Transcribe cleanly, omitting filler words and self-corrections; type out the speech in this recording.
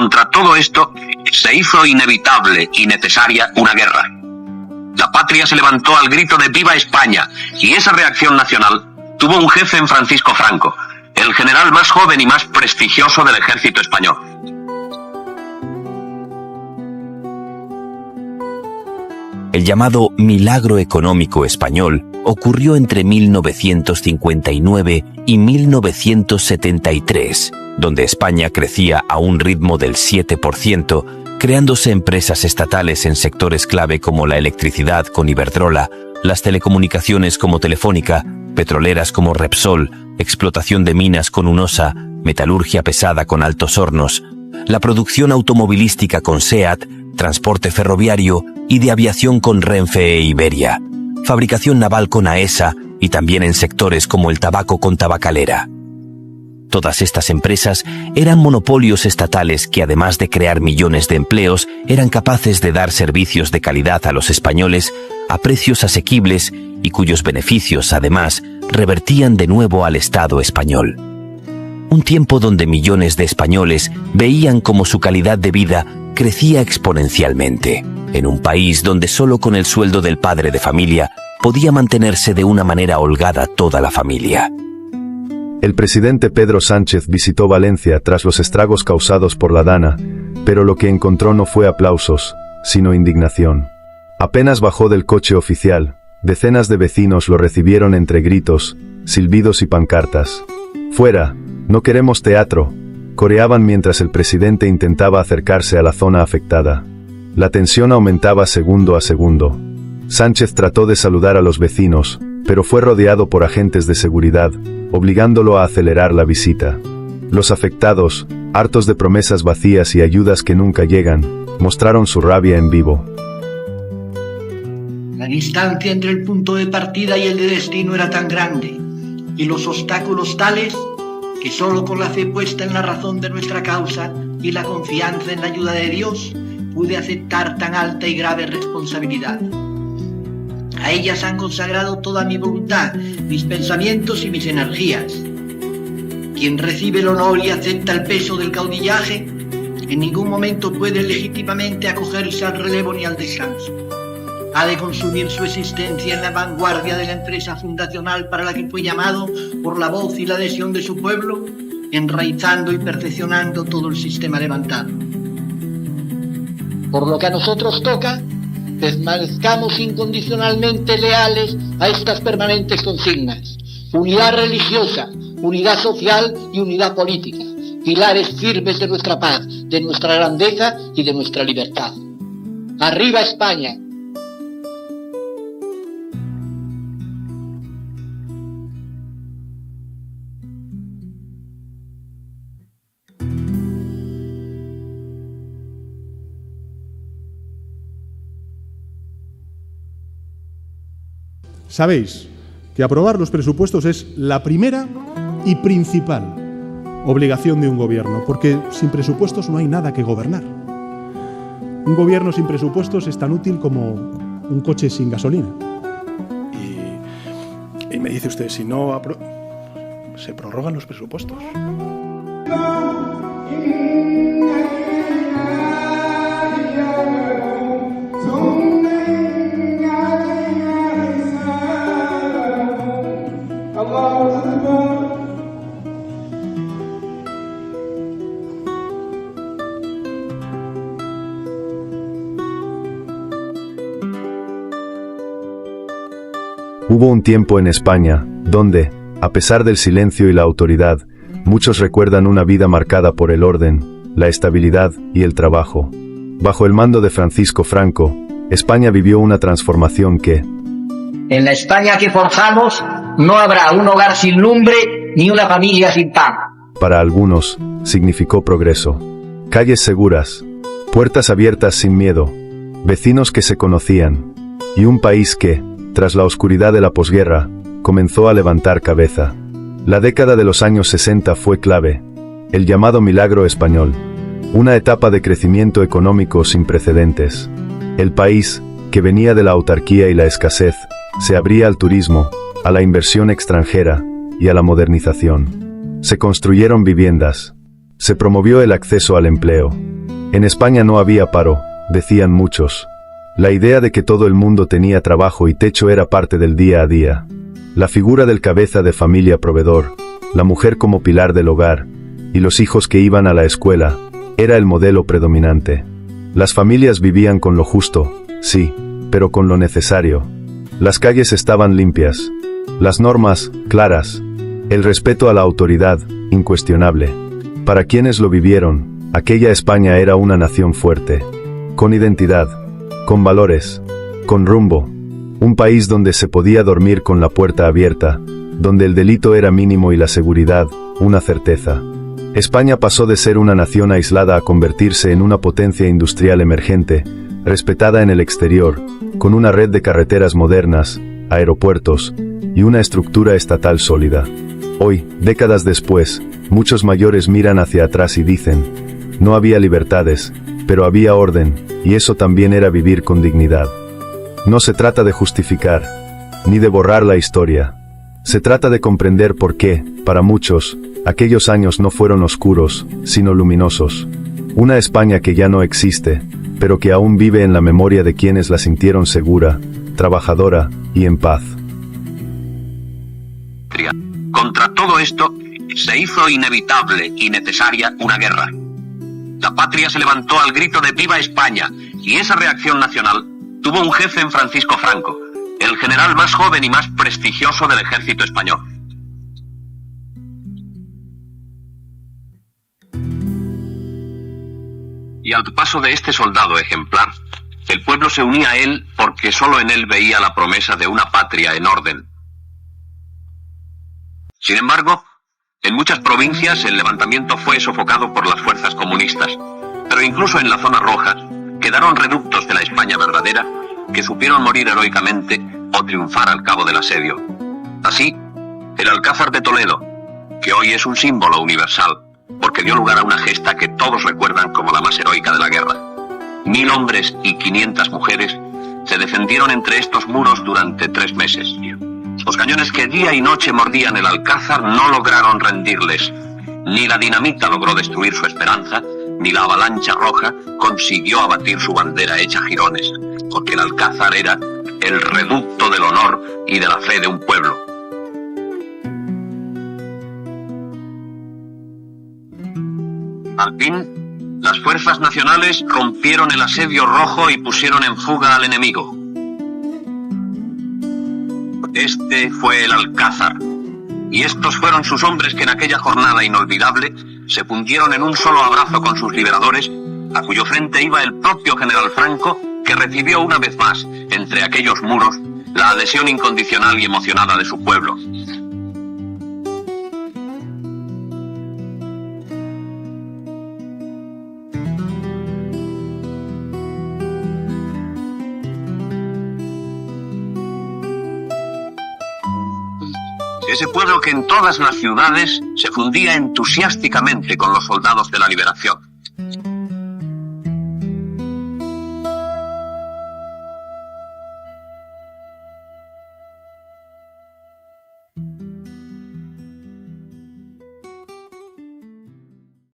Contra todo esto, se hizo inevitable y necesaria una guerra. La patria se levantó al grito de ¡Viva España! Y esa reacción nacional tuvo un jefe en Francisco Franco, el general más joven y más prestigioso del ejército español. El llamado milagro económico español ocurrió entre 1959 y 1973, donde España crecía a un ritmo del 7%, creándose empresas estatales en sectores clave como la electricidad con Iberdrola, las telecomunicaciones como Telefónica, petroleras como Repsol, explotación de minas con Hunosa, metalurgia pesada con Altos Hornos, la producción automovilística con SEAT, transporte ferroviario y de aviación con Renfe e Iberia, fabricación naval con AESA y también en sectores como el tabaco con Tabacalera. Todas estas empresas eran monopolios estatales que, además de crear millones de empleos, eran capaces de dar servicios de calidad a los españoles a precios asequibles y cuyos beneficios, además, revertían de nuevo al Estado español. Un tiempo donde millones de españoles veían cómo su calidad de vida crecía exponencialmente, en un país donde solo con el sueldo del padre de familia podía mantenerse de una manera holgada toda la familia. El presidente Pedro Sánchez visitó Valencia tras los estragos causados por la Dana, pero lo que encontró no fue aplausos, sino indignación. Apenas bajó del coche oficial, decenas de vecinos lo recibieron entre gritos, silbidos y pancartas. «Fuera, no queremos teatro», coreaban mientras el presidente intentaba acercarse a la zona afectada. La tensión aumentaba segundo a segundo. Sánchez trató de saludar a los vecinos, pero fue rodeado por agentes de seguridad, obligándolo a acelerar la visita. Los afectados, hartos de promesas vacías y ayudas que nunca llegan, mostraron su rabia en vivo. La distancia entre el punto de partida y el de destino era tan grande, y los obstáculos tales, que solo con la fe puesta en la razón de nuestra causa y la confianza en la ayuda de Dios, pude aceptar tan alta y grave responsabilidad. A ellas han consagrado toda mi voluntad, mis pensamientos y mis energías. Quien recibe el honor y acepta el peso del caudillaje, en ningún momento puede legítimamente acogerse al relevo ni al descanso. Ha de consumir su existencia en la vanguardia de la empresa fundacional para la que fue llamado por la voz y la adhesión de su pueblo, enraizando y perfeccionando todo el sistema levantado. Por lo que a nosotros toca, permanezcamos incondicionalmente leales a estas permanentes consignas: unidad religiosa, unidad social y unidad política, pilares firmes de nuestra paz, de nuestra grandeza y de nuestra libertad. ¡Arriba España! Sabéis que aprobar los presupuestos es la primera y principal obligación de un gobierno, porque sin presupuestos no hay nada que gobernar. Un gobierno sin presupuestos es tan útil como un coche sin gasolina. Y me dice usted, si no se prorrogan los presupuestos. Hubo un tiempo en España, donde, a pesar del silencio y la autoridad, muchos recuerdan una vida marcada por el orden, la estabilidad y el trabajo. Bajo el mando de Francisco Franco, España vivió una transformación que... En la España que forjamos no habrá un hogar sin lumbre ni una familia sin pan. Para algunos, significó progreso. Calles seguras, puertas abiertas sin miedo, vecinos que se conocían, y un país que, tras la oscuridad de la posguerra, comenzó a levantar cabeza. La década de los años 60 fue clave, el llamado milagro español, una etapa de crecimiento económico sin precedentes. El país, que venía de la autarquía y la escasez, se abría al turismo, a la inversión extranjera y a la modernización. Se construyeron viviendas, Se promovió el acceso al empleo. En España no había paro, decían muchos. La idea de que todo el mundo tenía trabajo y techo era parte del día a día. La figura del cabeza de familia proveedor, la mujer como pilar del hogar, y los hijos que iban a la escuela, era el modelo predominante. Las familias vivían con lo justo, sí, pero con lo necesario. Las calles estaban limpias, las normas, claras, el respeto a la autoridad, incuestionable. Para quienes lo vivieron, aquella España era una nación fuerte, con identidad, con valores, con rumbo, un país donde se podía dormir con la puerta abierta, donde el delito era mínimo y la seguridad, una certeza. España pasó de ser una nación aislada a convertirse en una potencia industrial emergente, respetada en el exterior, con una red de carreteras modernas, aeropuertos, y una estructura estatal sólida. Hoy, décadas después, muchos mayores miran hacia atrás y dicen, no había libertades, pero había orden, y eso también era vivir con dignidad. No se trata de justificar, ni de borrar la historia. Se trata de comprender por qué, para muchos, aquellos años no fueron oscuros, sino luminosos. Una España que ya no existe, pero que aún vive en la memoria de quienes la sintieron segura, trabajadora y en paz. Contra todo esto, se hizo inevitable y necesaria una guerra. La patria se levantó al grito de ¡Viva España! Y esa reacción nacional tuvo un jefe en Francisco Franco, el general más joven y más prestigioso del ejército español. Y al paso de este soldado ejemplar, el pueblo se unía a él porque solo en él veía la promesa de una patria en orden. Sin embargo, en muchas provincias el levantamiento fue sofocado por las fuerzas comunistas, pero incluso en la zona roja quedaron reductos de la España verdadera que supieron morir heroicamente o triunfar al cabo del asedio. Así, el Alcázar de Toledo, que hoy es un símbolo universal, porque dio lugar a una gesta que todos recuerdan como la más heroica de la guerra. 1000 hombres y 500 mujeres se defendieron entre estos muros durante 3 meses. Los cañones que día y noche mordían el Alcázar no lograron rendirles. Ni la dinamita logró destruir su esperanza, ni la avalancha roja consiguió abatir su bandera hecha jirones, porque el Alcázar era el reducto del honor y de la fe de un pueblo. Al fin, las fuerzas nacionales rompieron el asedio rojo y pusieron en fuga al enemigo. Este fue el Alcázar, y estos fueron sus hombres que en aquella jornada inolvidable se fundieron en un solo abrazo con sus liberadores, a cuyo frente iba el propio general Franco, que recibió una vez más, entre aquellos muros, la adhesión incondicional y emocionada de su pueblo. Ese pueblo que en todas las ciudades se fundía entusiásticamente con los soldados de la liberación.